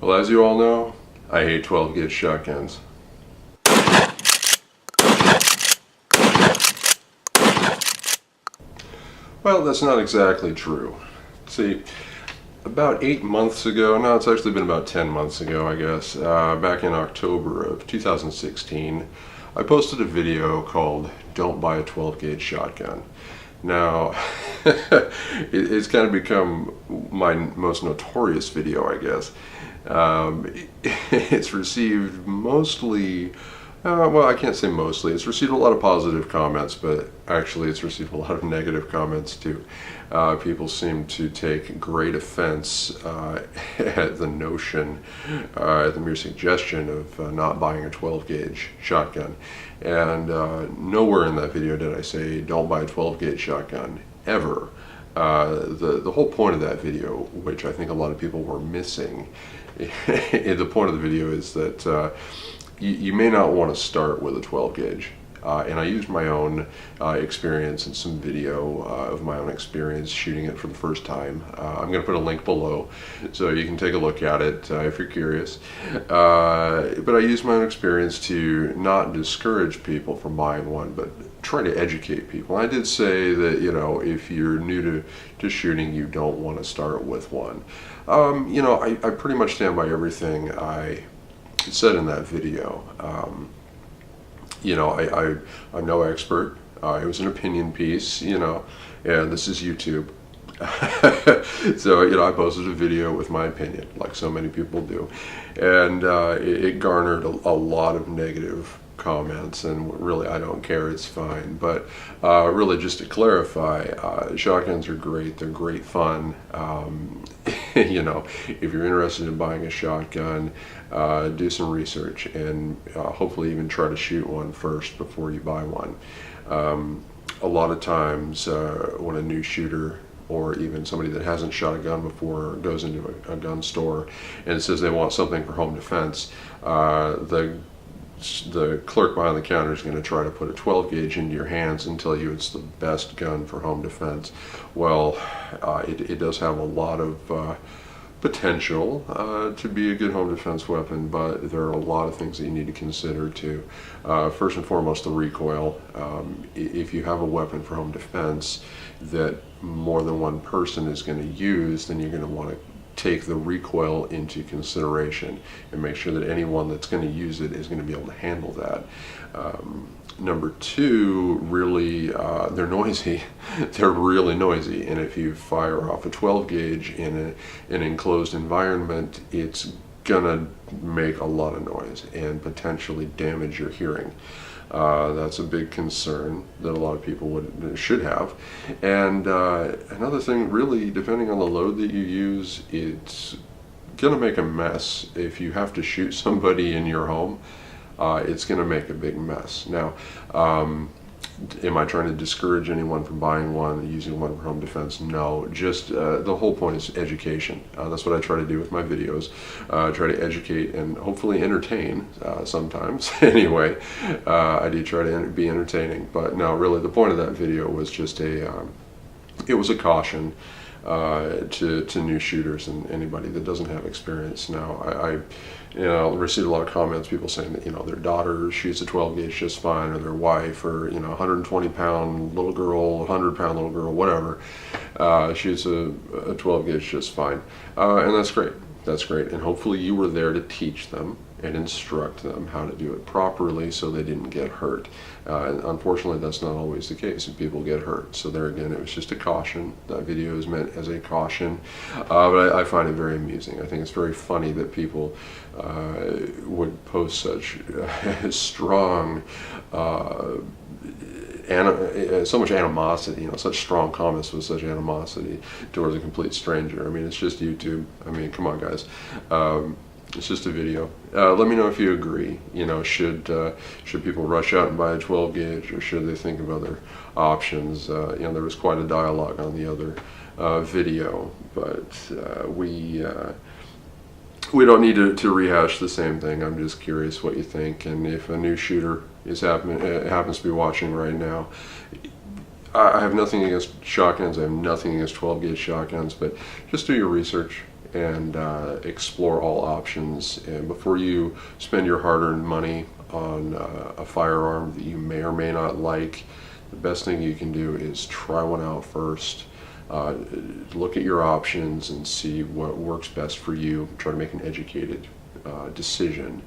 Well, as you all know, I hate 12 gauge shotguns. Well, that's not exactly true. See, about 8 months ago, no, it's actually been about 10 months ago, I guess, back in October of 2016, I posted a video called Don't Buy a 12 Gauge Shotgun. Now, it's kind of become my most notorious video, I guess. It's received mostly, well, I can't say mostly. It's received a lot of positive comments, but actually it's received a lot of negative comments too. People seem to take great offense at the notion, at the mere suggestion of not buying a 12 gauge shotgun. And nowhere in that video did I say don't buy a 12 gauge shotgun, ever. The whole point of that video, which I think a lot of people were missing, the point of the video is that you may not want to start with a 12 gauge. And I used my own experience and some video of my own experience shooting it for the first time. I'm going to put a link below so you can take a look at it if you're curious. But I used my own experience to not discourage people from buying one, but try to educate people. I did say that, you know, if you're new to shooting, you don't want to start with one. You know, I pretty much stand by everything I said in that video. You know, I'm no expert. It was an opinion piece, you know, and this is YouTube. So, you know, I posted a video with my opinion, like so many people do. And it garnered a lot of negative comments, and really I don't care, it's fine. But really, just to clarify, shotguns are great, they're great fun. You know, if you're interested in buying a shotgun, do some research and hopefully even try to shoot one first before you buy one. A lot of times when a new shooter or even somebody that hasn't shot a gun before goes into a gun store and says they want something for home defense, the clerk behind the counter is going to try to put a 12 gauge into your hands and tell you it's the best gun for home defense. Well, it does have a lot of potential to be a good home defense weapon, but there are a lot of things that you need to consider too. First and foremost, the recoil. If you have a weapon for home defense that more than one person is going to use, then you're going to want to take the recoil into consideration and make sure that anyone that's going to use it is going to be able to handle that. Number two, really, they're noisy. They're really noisy, and if you fire off a 12 gauge in an enclosed environment, it's gonna make a lot of noise and potentially damage your hearing. That's a big concern that a lot of people should have. And another thing, really, depending on the load that you use, it's gonna make a mess. If you have to shoot somebody in your home, it's going to make a big mess. Now, am I trying to discourage anyone from buying one and using one for home defense? No, just the whole point is education. That's what I try to do with my videos. Try to educate and hopefully entertain sometimes. Anyway, I do try to be entertaining, but no, really the point of that video was just it was a caution to new shooters and anybody that doesn't have experience. Now, I you know, received a lot of comments, people saying that, you know, their daughter shoots a 12 gauge just fine, or their wife, or, you know, 120-pound little girl, 100-pound little girl, whatever, shoots a 12 gauge just fine. And that's great. That's great. And hopefully you were there to teach them and instruct them how to do it properly so they didn't get hurt. And unfortunately, that's not always the case, and people get hurt. So there again, it was just a caution. That video is meant as a caution, but I find it very amusing. I think it's very funny that people would post such strong, so much animosity, you know, such strong comments with such animosity towards a complete stranger. I mean, it's just YouTube. I mean, come on, guys. It's just a video. Let me know if you agree. You know, should people rush out and buy a 12 gauge, or should they think of other options? You know, there was quite a dialogue on the other video, but we don't need to rehash the same thing. I'm just curious what you think, and if a new shooter happens to be watching right now. I have nothing against shotguns. I have nothing against 12 gauge shotguns, but just do your research and explore all options. And before you spend your hard-earned money on a firearm that you may or may not like, the best thing you can do is try one out first. Look at your options and see what works best for you. Try to make an educated decision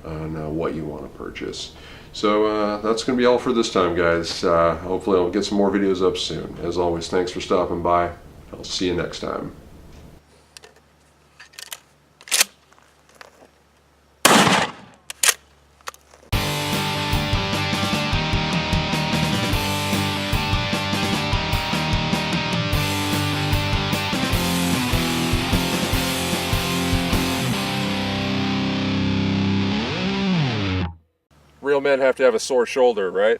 on what you want to purchase. So that's going to be all for this time, guys. Hopefully I'll get some more videos up soon. As always, thanks for stopping by. I'll see you next time. Real men have to have a sore shoulder, right?